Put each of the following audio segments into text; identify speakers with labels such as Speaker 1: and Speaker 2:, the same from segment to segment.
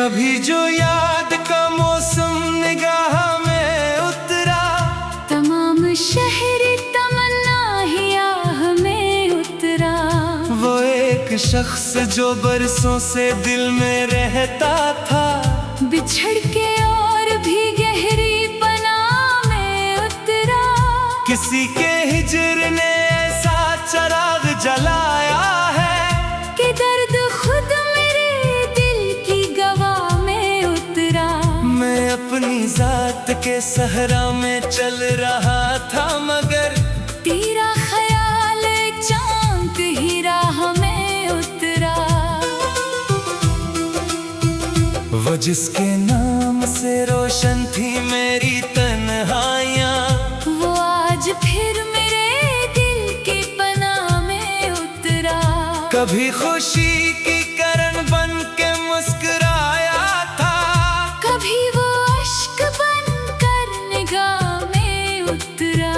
Speaker 1: कभी जो याद का मौसम निगाह में उतरा,
Speaker 2: तमाम शहरी तमन्ना ही आह में उतरा।
Speaker 1: वो एक शख्स जो बरसों से दिल में रहता था,
Speaker 2: बिछड़ के और भी गहरी पनाह में उतरा।
Speaker 1: किसी के हिजर ने ऐसा चराग जलाया है
Speaker 2: कि दर्द खुद मेरे दिल की गवाह में उतरा।
Speaker 1: मैं अपनी जात के सहरा में चल रहा था, मगर
Speaker 2: तेरा ख्याल चांद ही राह में उतरा।
Speaker 1: वो जिसके नाम से रोशन थी मेरी तन्हाइयाँ,
Speaker 2: वो आज फिर मेरे दिल की पनाह में उतरा।
Speaker 1: कभी खुशी की किरण बन के मुस्कुराया था,
Speaker 2: कभी वो अश्क बनकर निगाह में उतरा।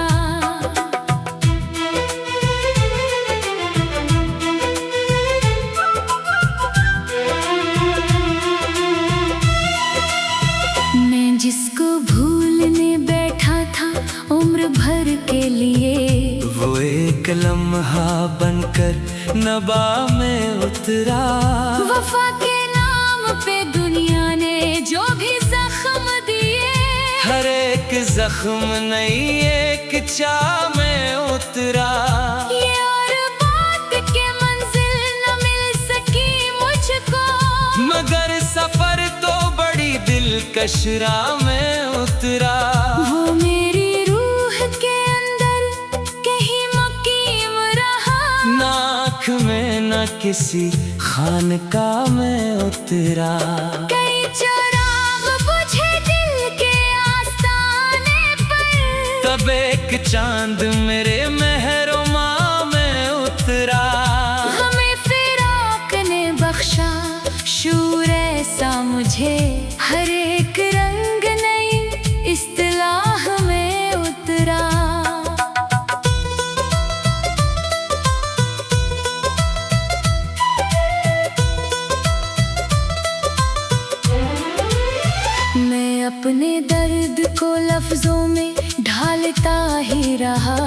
Speaker 2: मैं जिसको भूलने बैठा था उम्र भर के लिए,
Speaker 1: वो एक लम्हा बनकर नबा में उतरा।
Speaker 2: वफा के नाम पे दुनिया ने जो भी जख्म दिए,
Speaker 1: हर एक जख्म नई एक चाह में उतरा।
Speaker 2: ये और बात के मंजिल न मिल सकी मुझको,
Speaker 1: मगर सफर तो बड़ी दिलकश राह में उतरा।
Speaker 2: वो मेरी रूह के अंदर कहीं मुकीम रहा।
Speaker 1: ना आँख में न किसी खानकाह में उतरा।
Speaker 2: कई चिराग बुझे दिल के आस्ताने पर,
Speaker 1: तब एक चांद मेरे महरुमा में उतरा।
Speaker 2: हमें फिराक ने बख्शा शूर ऐसा मुझे, हर एक रंग नई इस्तिलाह में उतरा। मैं अपने दर्द को लफ्जों में ढालता ही रहा।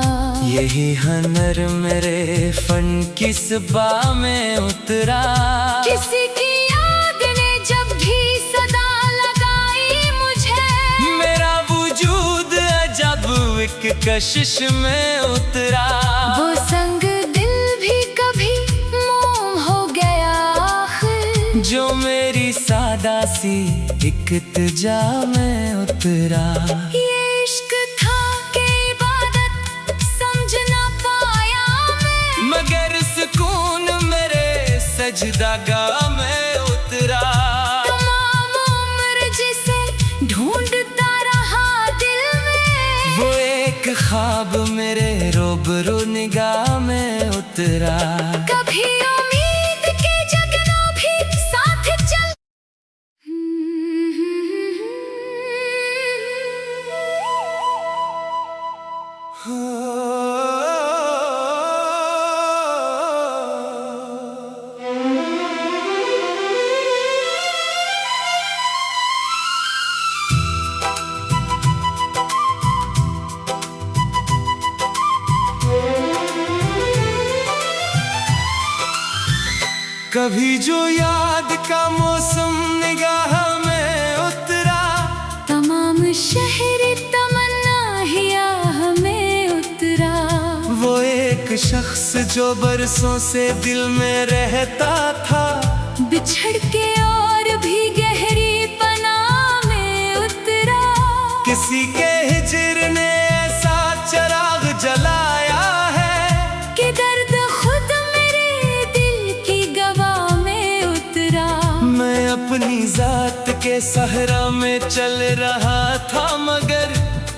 Speaker 1: यही हनर मेरे फन की सबा में उतरा।
Speaker 2: किसी की याद ने जब भी सदा लगाई मुझे,
Speaker 1: मेरा वजूद अजब एक कशिश में उतरा।
Speaker 2: वो संग दिल भी कभी मोम हो गया आखिर,
Speaker 1: जो मेरी सादा सी एक इल्तिजा में उतरा।
Speaker 2: ये इश्क था कि इबादत समझ ना पाया मैं,
Speaker 1: मगर सुकून मेरे सजदागाह में उतरा।
Speaker 2: तमाम उम्र जिसे ढूंढता रहा दिल में,
Speaker 1: वो एक ख्वाब मेरे रूबरू निगाह में उतरा।
Speaker 2: कभी उम्मीद के जगना भी साथ चल।
Speaker 1: कभी जो याद का मौसम निगाह में उतरा,
Speaker 2: तमाम शहरी तमन्ना ही आह में उतरा।
Speaker 1: वो एक शख्स जो बरसों से दिल में रहता था,
Speaker 2: बिछड़ के और भी गहरी पनाह में उतरा।
Speaker 1: किसी के हिजर ने ऐसा चराग जलाया है
Speaker 2: कि दर्द खुद मेरे दिल की गवाह में उतरा।
Speaker 1: मैं अपनी जात के सहरा में चल रहा था, मगर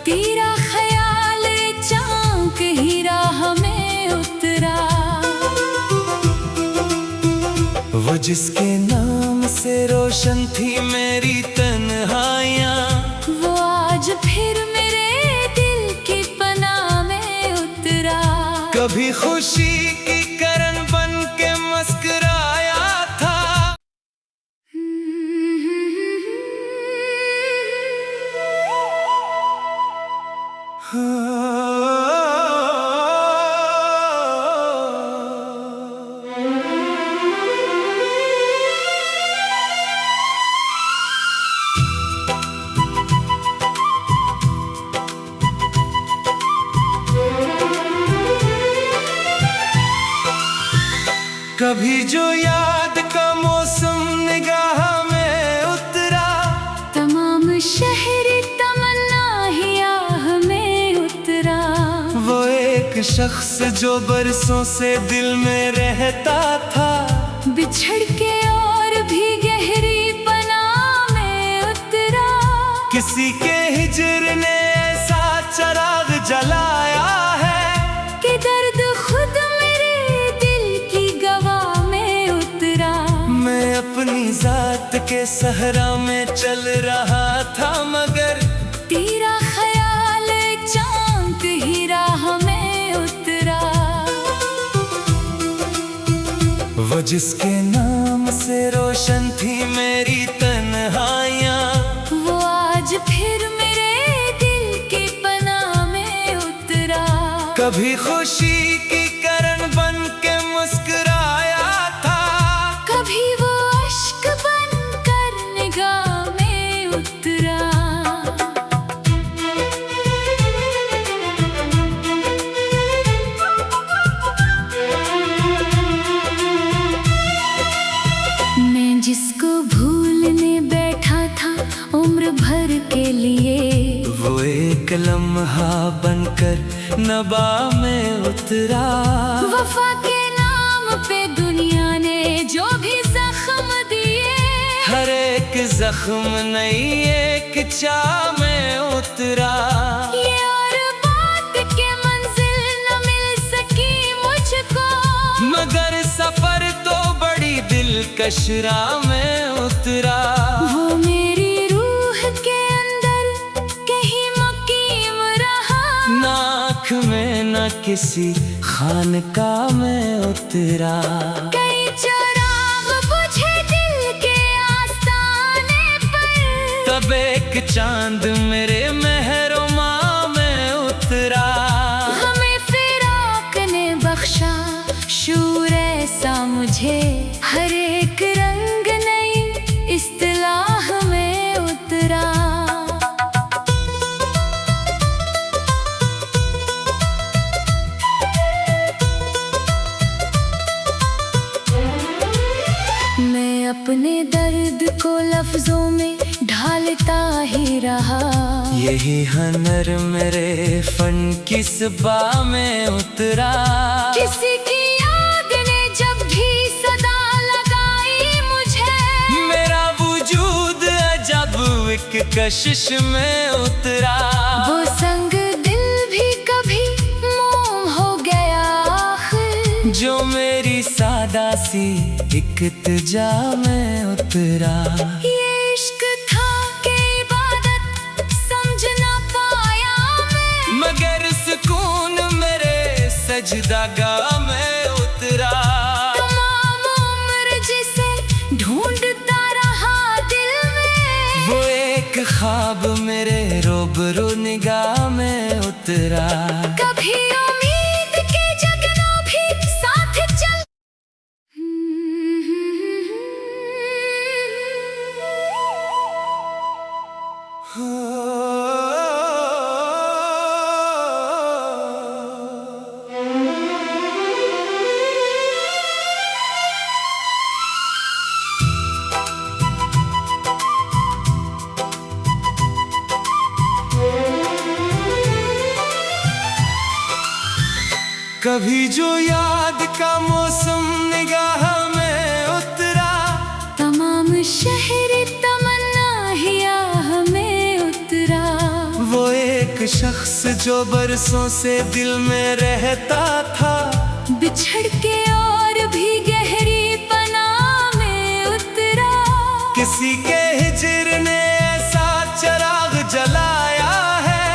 Speaker 2: तेरा ख्याल चांद ही राह में उतरा।
Speaker 1: वो जिसके नाम से रोशन थी मेरी तन्हाइयाँ,
Speaker 2: वो आज फिर मेरे दिल की पनाह में उतरा।
Speaker 1: कभी खुशी की किरण बन के मुस्कुराया था। कभी जो याद का मौसम निगाह में उतरा,
Speaker 2: तमाम शहरी तमन्ना ही आह में उतरा।
Speaker 1: वो एक शख्स जो बरसों से दिल में रहता था,
Speaker 2: बिछड़ के और भी गहरी पनाह में उतरा।
Speaker 1: किसी के हिजर ने ऐसा चराग जलाया है
Speaker 2: कि दर्द खुद मेरे दिल की गवाह में उतरा।
Speaker 1: मैं अपनी जात के सहरा में चल रहा था, मगर
Speaker 2: तेरा ख्याल चांद ही राह में उतरा।
Speaker 1: वो जिसके नाम से रोशन थी मेरी तन्हाइयाँ,
Speaker 2: वो आज फिर मेरे दिल की पनाह में उतरा।
Speaker 1: कभी खुशी की किरण बन के मुस्कुराया था,
Speaker 2: कभी वो अश्क बनकर निगाह में उतरा। मैं जिसको भूलने बैठा था उम्र भर के लिए,
Speaker 1: वो एक लम्हा बनकर नबा में उतरा।
Speaker 2: वफा के नाम पे दुनिया ने जो भी जख्म दिए,
Speaker 1: हर एक जख्म नई एक चाह में उतरा।
Speaker 2: ये और बात के मंजिल न मिल सकी मुझको,
Speaker 1: मगर सफर तो बड़ी दिलकश राह में उतरा।
Speaker 2: वो मेरी रूह के अंदर कहीं मुकीम रहा।
Speaker 1: ना आँख में न किसी खानकाह में उतरा।
Speaker 2: कई चिराग बुझे दिल के आस्ताने पर,
Speaker 1: तब एक चांद मेरे महरुमा में उतरा।
Speaker 2: हमें फिराक ने बख्शा शूर ऐसा मुझे, हर एक रंग नई इस्तिलाह में उतरा। मैं अपने दर्द को लफ्जों में ढालता ही रहा।
Speaker 1: यही हनर मेरे फन की सबा में उतरा।
Speaker 2: किसी की याद ने जब भी सदा लगाई मुझे,
Speaker 1: मेरा वजूद अजब एक कशिश में उतरा।
Speaker 2: वो संग दिल भी कभी मोम हो गया आखिर,
Speaker 1: जो मेरी सादा सी एक इल्तिजा में उतरा।
Speaker 2: ये इश्क था कि इबादत समझ ना पाया मैं,
Speaker 1: मगर सुकून मेरे सजदागाह में उतरा।
Speaker 2: तमाम उम्र जिसे ढूंढता रहा दिल में,
Speaker 1: वो एक ख्वाब मेरे रूबरू निगाह में उतरा।
Speaker 2: कभी उम्मीद के जगना भी साथ चल।
Speaker 1: कभी जो याद का मौसम निगाह में उतरा,
Speaker 2: तमाम शहरी तमन्ना ही आह में उतरा।
Speaker 1: वो एक शख्स जो बरसों से दिल में रहता था,
Speaker 2: बिछड़ के और भी गहरी पनाह में उतरा।
Speaker 1: किसी के हिजर ने ऐसा चराग जलाया है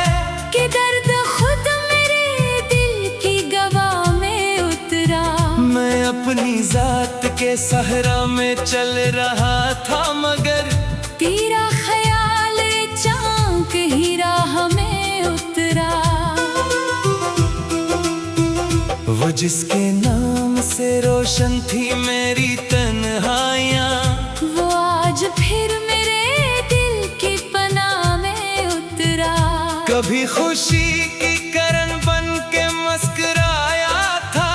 Speaker 2: कि दर्द खुद मेरे दिल की गवाह में उतरा।
Speaker 1: मैं अपनी जात के सहरा में चल रहा था, मगर
Speaker 2: तेरा ख्याल चांद ही राह में उतरा।
Speaker 1: वो जिसके नाम से रोशन थी मेरी तन्हाइयाँ,
Speaker 2: वो आज फिर मेरे दिल की पनाह में उतरा।
Speaker 1: कभी खुशी की करन बन के मुस्कुराया था।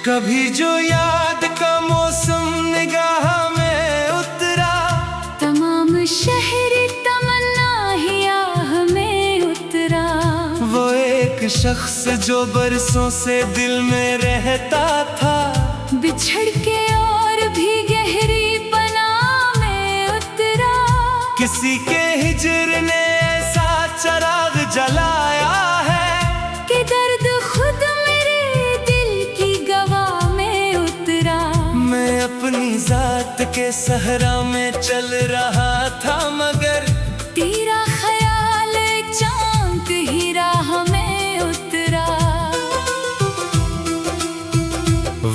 Speaker 1: कभी जो याद का मौसम निगाह में उतरा,
Speaker 2: तमाम शहरी तमन्ना ही आह में उतरा।
Speaker 1: वो एक शख्स जो बरसों से दिल में रहता था,
Speaker 2: बिछड़ के और भी गहरी पनाह में उतरा।
Speaker 1: किसी के हिजर ने ऐसा चराग जलाया है
Speaker 2: कि दर्द खुद मेरे दिल की गवाह में उतरा।
Speaker 1: मैं अपनी जात के सहरा में चल रहा था, मगर
Speaker 2: तेरा ख्याल चांद ही राह में उतरा।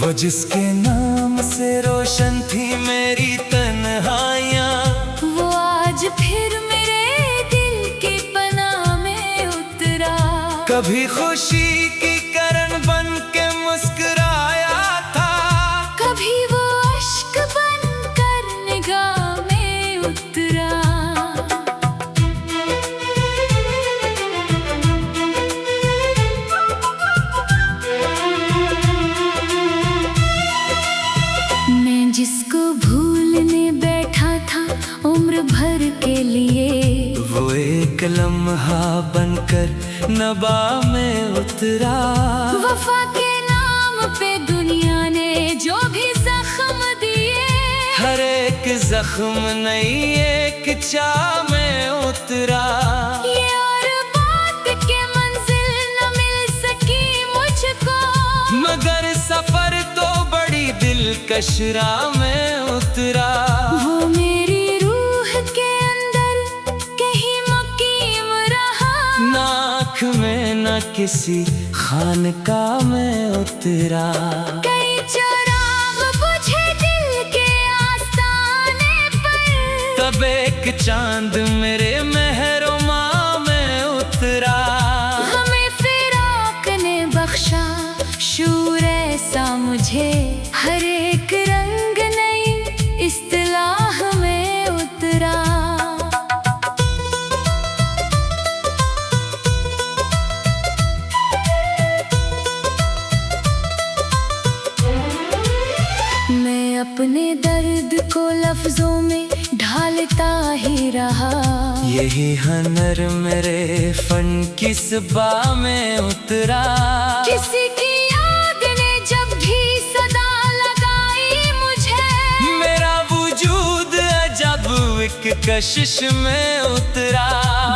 Speaker 1: वो जिसके नाम से रोशन थी मेरी तन्हाइयाँ,
Speaker 2: वो आज फिर मेरे दिल की पनाह में उतरा।
Speaker 1: कभी खुशी की करन बन के मुस्कुराया था।
Speaker 2: कभी वो अश्क बनकर निगाह में उतरा। मैं जिसको भूलने बैठा था उम्र भर के लिए,
Speaker 1: वो एक लम्हा बनकर नबा में उतरा।
Speaker 2: वफा के नाम पे दुनिया ने जो भी जख्म दिए,
Speaker 1: हर एक जख्म नई एक चाह में उतरा।
Speaker 2: ये और बात के मंजिल न मिल सकी मुझको,
Speaker 1: मगर सफर तो बड़ी दिलकश राह में उतरा।
Speaker 2: वो मेरी रूह के अंदर कहीं मुकीम रहा।
Speaker 1: ना आँख में न किसी खानकाह में उतरा।
Speaker 2: कई चिराग बुझे दिल के आस्ताने पर,
Speaker 1: तब एक चांद मेरे महरुमा में उतरा।
Speaker 2: हमें फिराक ने बख्शा शूर ऐसा मुझे, हर एक रंग नई इस्तिलाह में उतरा। मैं अपने दर्द को लफ्जों में ढालता ही रहा।
Speaker 1: यही हनर मेरे फन की सबा में उतरा।
Speaker 2: किसी की याद ने जब भी सदा लगाई मुझे,
Speaker 1: मेरा वजूद अजब एक कशिश में उतरा।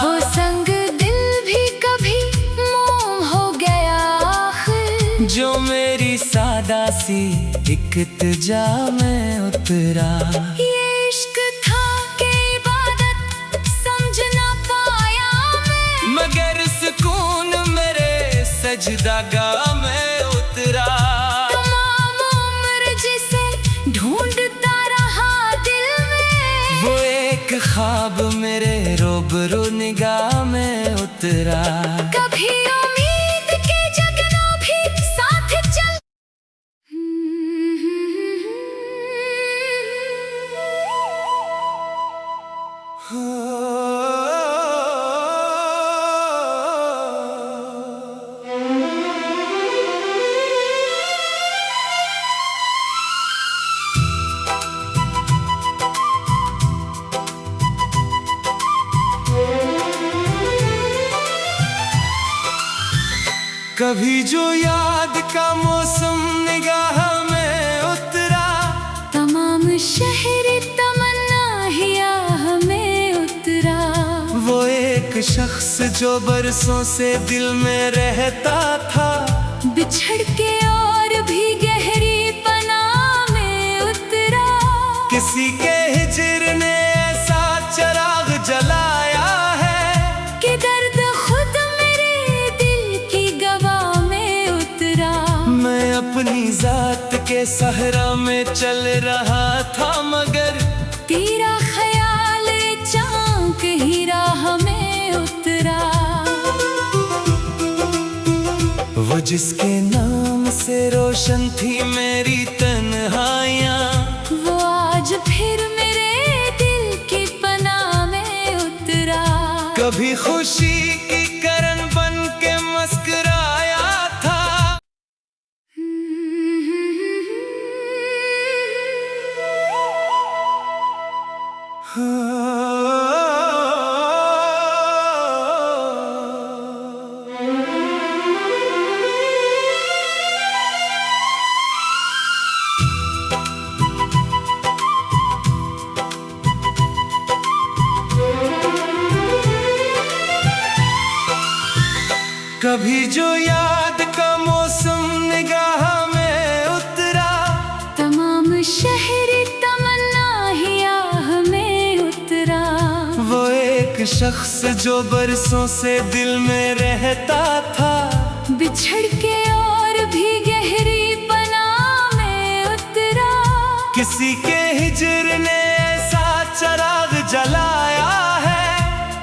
Speaker 2: वो संग दिल भी कभी मोम हो गया आखिर,
Speaker 1: जो मेरी सादा सी एक इल्तिजा में उतरा।
Speaker 2: ये इश्क था कि इबादत समझ ना पाया मैं,
Speaker 1: मगर सुकून मेरे सजदागाह में उतरा।
Speaker 2: तमाम उम्र जिसे ढूंढता रहा दिल में,
Speaker 1: वो एक ख्वाब मेरे रूबरू निगाह में उतरा।
Speaker 2: कभी उम्मीद के जगना भी साथ चल।
Speaker 1: कभी जो याद का मौसम निगाह में उतरा,
Speaker 2: तमाम शहरी तमन्ना ही आह में उतरा।
Speaker 1: वो एक शख्स जो बरसों से दिल में रहता था,
Speaker 2: बिछड़ के और भी गहरी पनाह में
Speaker 1: किसी के हिजर ने ऐसा चिराग जलाया है
Speaker 2: कि दर्द खुद मेरे दिल की गवाह में उतरा।
Speaker 1: मैं अपनी जात के सहरा में चल रहा था मगर
Speaker 2: तेरा ख्याल चाँक ही राह में उतरा।
Speaker 1: वो जिसके नाम से रोशन थी मेरी तन्हाइयाँ,
Speaker 2: वो आज फिर मेरे दिल की पनाह में उतरा।
Speaker 1: कभी खुशी की करन बन के मुस्कुराया था। कभी जो याद का मौसम निगाह में उतरा,
Speaker 2: तमाम शहरी तमन्ना ही आह में उतरा।
Speaker 1: वो एक शख्स जो बरसों से दिल में रहता था,
Speaker 2: बिछड़ के और भी गहरी पनाह में उतरा।
Speaker 1: किसी के हिजर ने ऐसा चिराग जलाया है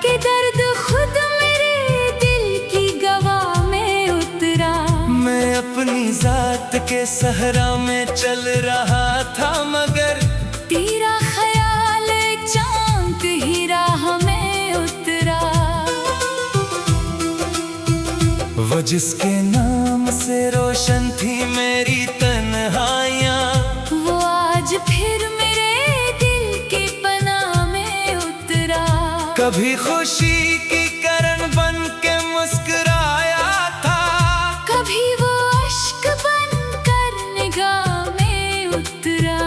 Speaker 2: कि दर्द खुद मेरे दिल की गवाह में उतरा।
Speaker 1: मैं अपनी जात के सहरा में चल रहा था मगर
Speaker 2: तेरा ख्याल चाँक ही राह में उतरा।
Speaker 1: वो जिसके नाम से रोशन थी मेरी तन्हाइयाँ,
Speaker 2: वो आज फिर मेरे दिल की पनाह में उतरा।
Speaker 1: कभी खुशी की करन बन के मुस्कुराया था।
Speaker 2: कभी वो अश्क बनकर निगाह में उतरा।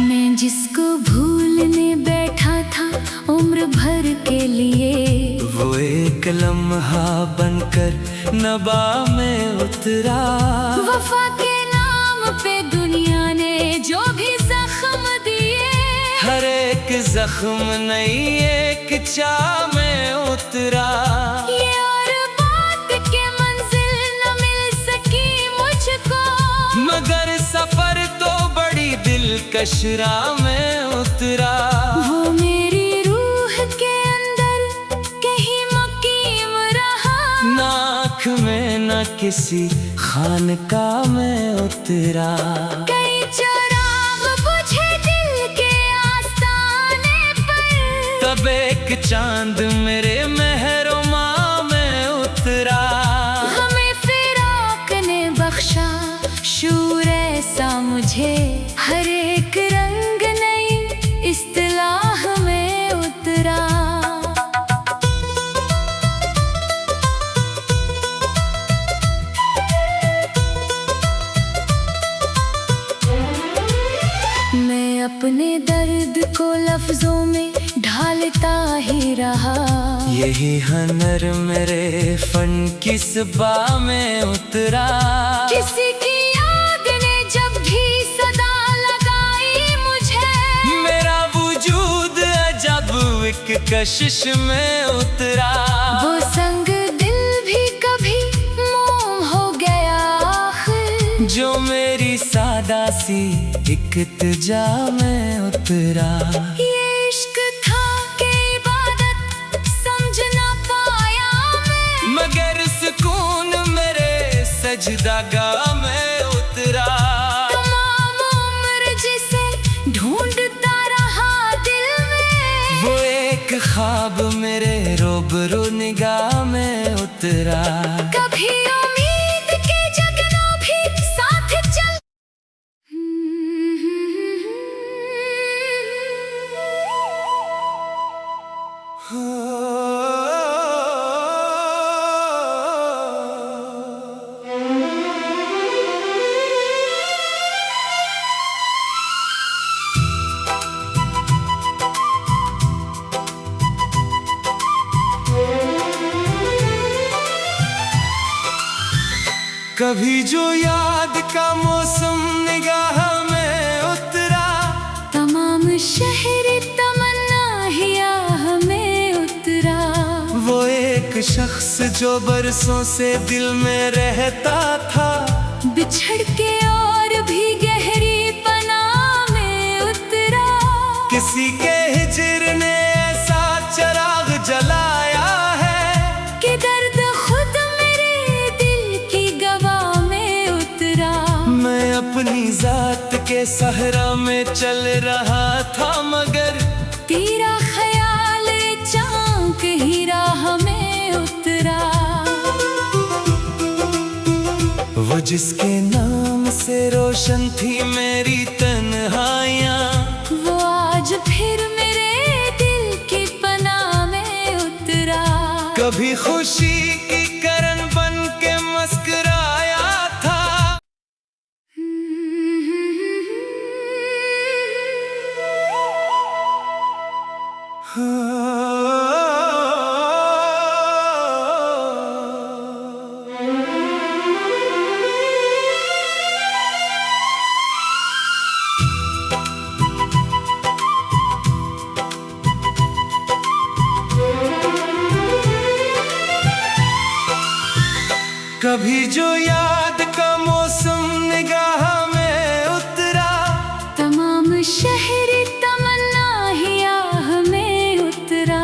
Speaker 2: मैं जिसको भूलने बैठा था उम्र भर के लिए,
Speaker 1: वो एक लम्हा बनकर नबा में उतरा।
Speaker 2: वफा के नाम पे दुनिया ने जो भी जख्म दिए,
Speaker 1: हर एक जख्म नई एक चाह में उतरा।
Speaker 2: ये और बात के मंजिल न मिल सकी मुझको,
Speaker 1: मगर सफर तो बड़ी दिलकश राह में उतरा।
Speaker 2: वो मेरी रूह के अंदर कहीं मुकीम रहा।
Speaker 1: ना आँख में न किसी खानकाह में उतरा।
Speaker 2: कई चिराग बुझे दिल के आस्ताने पर,
Speaker 1: तब एक चांद मेरे महरमा में उतरा।
Speaker 2: हमें फिराक ने बख्शा शूर ऐसा मुझे, हर एक रंग नई इस्तिलाह में उतरा। मैं अपने दर्द को लफ्जों में ढालता ही रहा।
Speaker 1: यही हनर मेरे फन की सबा में उतरा।
Speaker 2: किसी की याद ने जब भी सदा लगाई मुझे,
Speaker 1: मेरा वजूद अजब एक कशिश में उतरा।
Speaker 2: वो संग दिल भी कभी मोम हो गया आखिर,
Speaker 1: जो मेरी सादा सी एक इल्तिजा में उतरा।
Speaker 2: ये इश्क था कि इबादत समझ ना पाया मैं,
Speaker 1: मगर सुकून मेरे सजदागाह में उतरा।
Speaker 2: तमाम उम्र जिसे ढूंढता रहा दिल में,
Speaker 1: वो एक ख्वाब मेरे रूबरू निगाह में उतरा।
Speaker 2: कभी उम्मीद के जगना भी साथ चल।
Speaker 1: कभी जो याद का मौसम निगाह में उतरा,
Speaker 2: तमाम शहर तमन्ना हिया हमें उतरा।
Speaker 1: वो एक शख्स जो बरसों से दिल में रहता था,
Speaker 2: बिछड़ के और भी गहरी पनाह में उतरा।
Speaker 1: किसी के हिजर ने ऐसा चराग जलाया है
Speaker 2: कि दर्द खुद मेरे दिल की गवाह में उतरा।
Speaker 1: मैं अपनी जात के सहरा में चल रहा था, मगर
Speaker 2: तेरा ख्याल चाँक ही राह में उतरा।
Speaker 1: वो जिसके नाम से रोशन थी मेरी तन्हाइयाँ,
Speaker 2: वो आज फिर मेरे दिल की पनाह में उतरा।
Speaker 1: कभी खुशी की करन बन के मुस्कुराया था। कभी जो याद का मौसम निगाह में उतरा,
Speaker 2: तमाम शहर तमन्ना हिया हमें उतरा।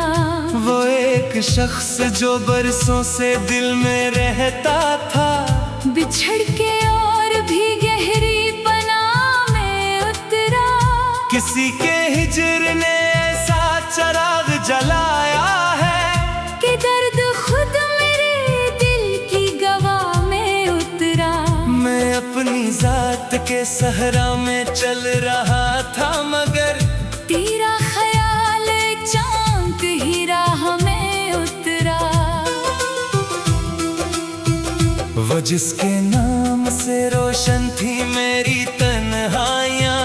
Speaker 1: वो एक शख्स जो बरसों से दिल में रहता था,
Speaker 2: बिछड़ के और भी गहरी पनाह में उतरा।
Speaker 1: किसी के हिजर ने ऐसा चराग जलाया है
Speaker 2: कि दर्द खुद मेरे दिल की गवाह में उतरा।
Speaker 1: मैं अपनी जात के सहरा में चल रहा था, मगर
Speaker 2: तेरा ख्याल चाँक ही राह में उतरा।
Speaker 1: वो जिसके नाम से रोशन थी मेरी तन्हाइयाँ,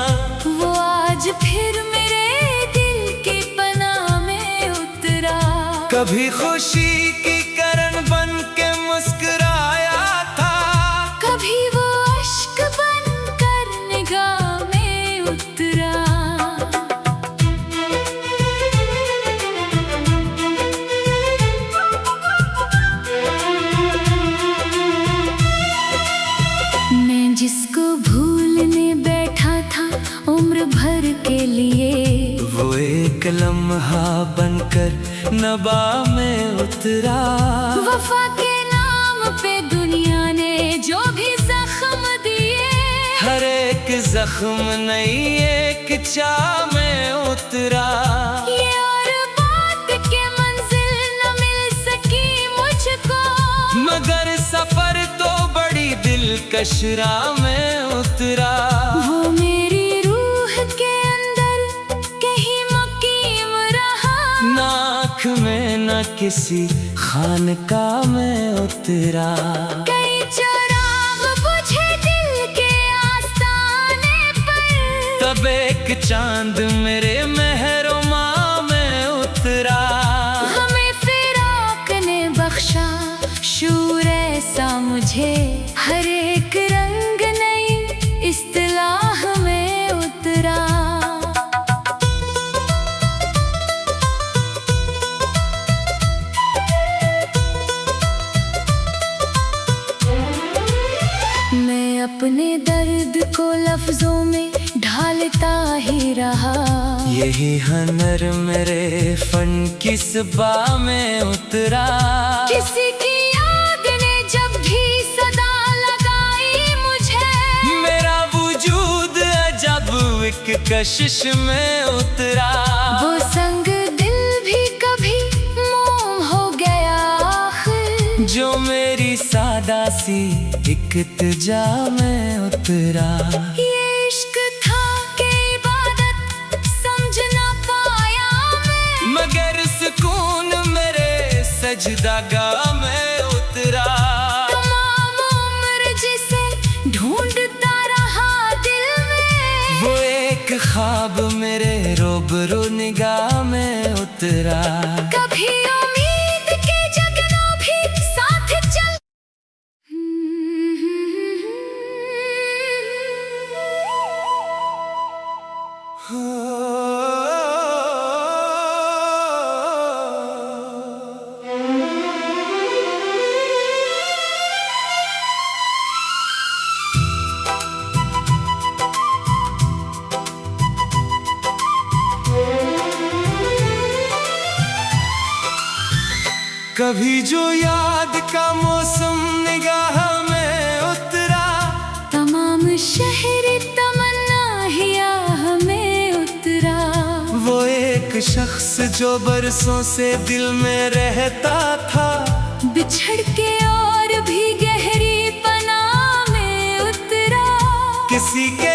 Speaker 2: वो आज फिर मेरे दिल की पनाह में उतरा।
Speaker 1: कभी खुशी की करन बन के मुस्कुराया था,
Speaker 2: कभी वो अश्क बनकर निगाह में उतरा। मैं जिसको भूलने बैठा था उम्र भर के लिए,
Speaker 1: वो एक लम्हा बनकर नबा में उतरा।
Speaker 2: वफा के नाम पे दुनिया ने जो भी जख्म दिए,
Speaker 1: हर एक जख्म नई एक चाह में उतरा।
Speaker 2: ये और बात के मंजिल न मिल सकी मुझको,
Speaker 1: मगर सफर तो बड़ी दिलकश राह में उतरा।
Speaker 2: वो मेरी रूह के अंदर कहीं मुकीम रहा।
Speaker 1: ना आँख में न किसी खानकाह में उतरा।
Speaker 2: कई चिराग बुझे दिल के आस्ताने पर,
Speaker 1: तब एक चांद मेरे महरमा में उतरा।
Speaker 2: हमें फिराक ने बख्शा शूर ऐसा मुझे, हर एक रंग नई इस्तिलाह में उतरा। मैं अपने दर्द को लफ्जों में ढालता ही रहा।
Speaker 1: यही हनर मेरे फन की सबा में उतरा।
Speaker 2: किसी की याद ने जब भी सदा लगाई मुझे,
Speaker 1: मेरा वजूद अजब एक कशिश में उतरा।
Speaker 2: वो संग दिल भी कभी मोम हो गया आखिर,
Speaker 1: जो मेरी सादा सी एक इल्तिजा में उतरा।
Speaker 2: ये इश्क था कि इबादत समझ ना पाया मैं,
Speaker 1: मगर सुकून मेरे सजदागाह में उतरा।
Speaker 2: तमाम उम्र जिसे ढूंढता रहा दिल में,
Speaker 1: वो एक ख्वाब मेरे रूबरू निगाह में उतरा।
Speaker 2: कभी उम्मीद के जगना भी साथ चल।
Speaker 1: कभी जो याद का मौसम निगाह में उतरा,
Speaker 2: तमाम शहरी तमन्ना हिया हमें उतरा।
Speaker 1: वो एक शख्स जो बरसों से दिल में रहता था,
Speaker 2: बिछड़ के और भी गहरी पनाह में उतरा।
Speaker 1: किसी के